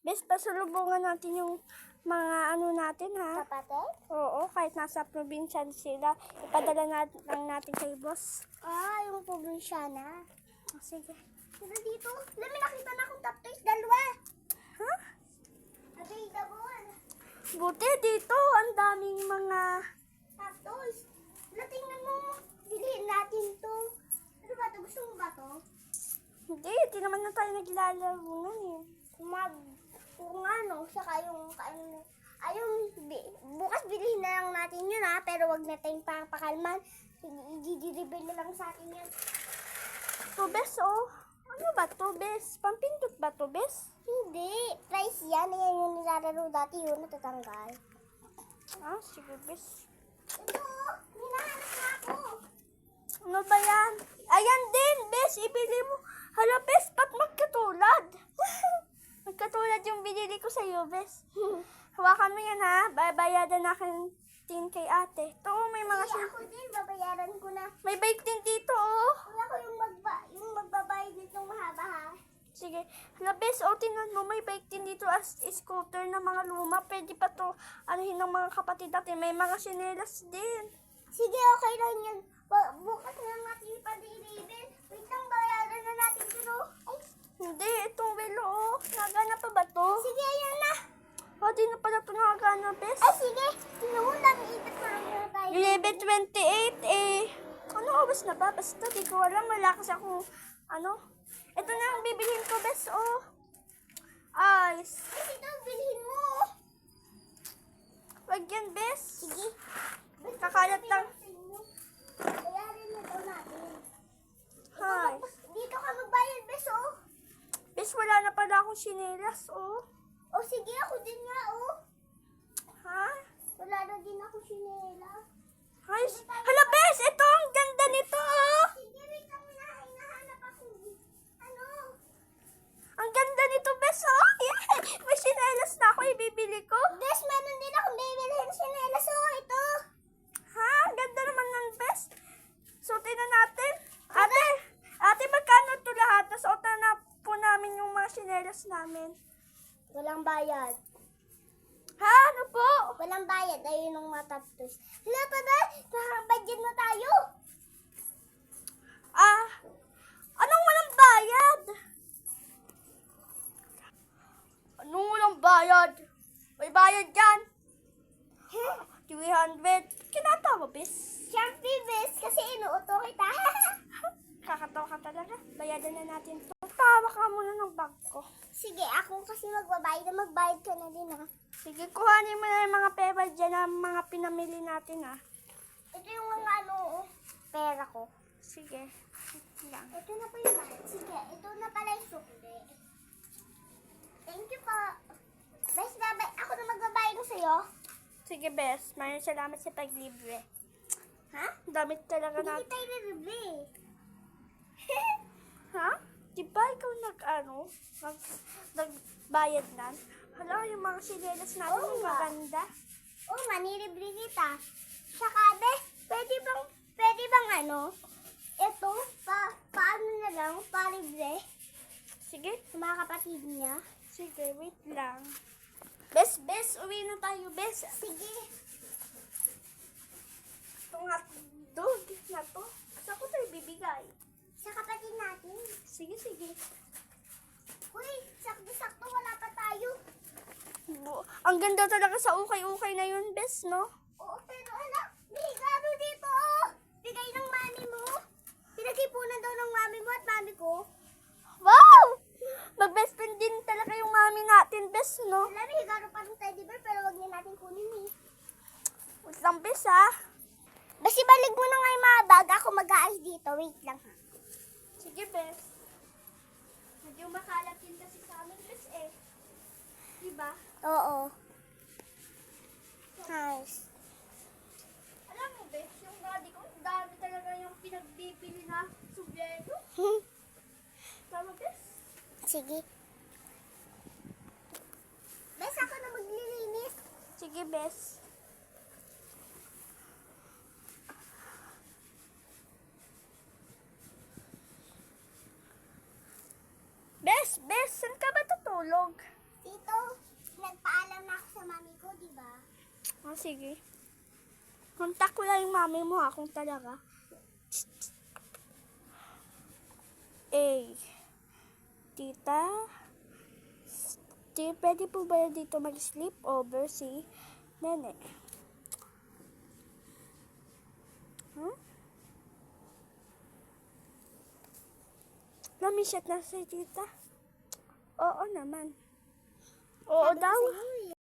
Bes, pasalubungan natin yung mga ano natin, ha? Kapatid? Oo, kahit nasa probinsya sila, ipadala lang natin kay boss. Ah, yung probinsyana. Oh, sige. Pero dito, may nakita na akong top toys, dalawa. Ha? Available. Buti dito, ang daming mga... Top toys. Tingnan mo, bilhin natin to. Ano ba to? Gusto mo ba to? Hindi naman na tayo naglalaro nun eh. Kung ano, saka bukas bilhin na lang natin yun ha, pero wag na tayong pakalman. I-deliver na lang sa atin yan. To, bes, oh. Ano ba to, bes? Pampindot ba to, bes? Hindi, price yan. Yan yung nilalaro dati yun, natatanggal. Ah, sige, bes. Ito, hinahanap na ako. Ano ba yan? Ayan din, bes. Ibili mo. Hala, bes, ba't magkatulad? Magkatulad yung binili ko sa'yo, bes. Hawakan mo yan, ha? Babayadan natin kay ate. Ito, may mga... Ako din, babayaran ko na. May bike din dito, oh. Wala ko yung magbabayad nitong mahaba ha. Sige. Hala, bes, oh, tingnan mo. May bike din dito as scooter na mga luma. Pwede pa to, anuhin ng mga kapatid natin. May mga sinelas din. Sige, okay lang yan. Bukas na lang natin ipa-deliver. Wait lang, bayaran na natin pero. Ay, Hindi, itong wheel, oh. Nagana pa ba to? sige, yan na. Oh, di na pala ito nakagana, bes. Ay, sige. Tinuulang ipat na tayo. 11:28, eh. Ano oras na ba? Basta, di ko alam. Wala kasi akong, ano. Ito na ang bibilhin ko, bes, oh. Ice. Ay, ito, bilhin mo. Wag yan, bes. Sige. Kakalat lang. Bayarin na daw natin. Hi. Dito ka magbayad, bes, oh. Bes, wala na pala akong sinelas, oh. O sige, ako din nga, oh. Ha? Wala na din ako sinela. Hi. Hala, bes, ito ang ganda nito, oh. Sige, wait lang, hinahanap ako. Ano? Ang ganda nito, bes, oh. Yeah. May sinelas na ako, ibibili ko. Bes, meron din ako bibilhin sinelas, oh. Ito. Ha? Ang ganda naman ng bes. Suotin na natin. Ate, magkano ito lahat? Nasuotan na po namin yung mga sinelas namin. Walang bayad. Ha? Ano po? Walang bayad. Ayun ang matapos. Hala, tara. Nakakabudget na tayo. Anong walang bayad? Anong walang bayad? May bayad yan. 300. Kinatawa, bes. Siyempre, bes, kasi inuuto kita. Kakatawa ka talaga. Bayadan na natin to. Tawa ka muna ng bag ko. Sige, ako kasi magbayad ka na din, ha. Sige, kuhanin mo na yung mga pera dyan na mga pinamili natin, ha. Ito yung mga pera ko. Sige. Lang. Ito na po yung bayad. Sige, ito na pala yung sukli. Thank you po. Bes, ako na magbabayad ko sa'yo. Sige, bes. Maraming salamat sa paglibre. Ha? Damit talaga Hindi natin. kita i-review. Ha? Di ba ikaw nagbayad na? Hala, yung mga sinelas natin, Oo yung nga. maganda. Oo, manilibre kita. Saka, bes, pwede bang ito, paano na lang, palibre Sige. sa mga kapatid niya. Sige, wait lang. Bes, uwi na tayo, bes. Sige. Itong hotdog na to. Saan ko tayo bibigay? Sa kapatid natin. Sige. Uy, sakto-sakto, wala pa tayo. Ang ganda talaga sa ukay-ukay na yun, bes, no? Oo, pero may gano dito, oh. Bigay ng mami mo. Pinag-ipunan daw ng mami mo at mami ko. Wow! Mag-best friend din talaga yung mami natin, bes, no? Wala, may gano pa ng teddy bear, pero wag niya natin kunin eh. Wait lang, bes, ha? Basta balik mo na nga yung mga bag. Ako mag-aayos dito. Wait lang ha. Sige, bes. Medyo makalat din kasi sa amin, bes, eh. Diba? Oo. Nice. Alam mo, bes, yung daddy ko, dami talaga yung pinagbibili na subyero. Tama, bes? Sige. Bes, ako na maglilinis. Sige, bes. Bes, saan ka ba tutulog? Tito, nagpaalam na ako sa mami ko, di ba? Oh, sige. Contact ko lang yung mami mo ha, kung talaga. A. Tita. Pwede po ba dito mag-sleep over si Nene? Huh? Namisat na si tita? Oo naman. Oo Sabi ko daw. sa'yo,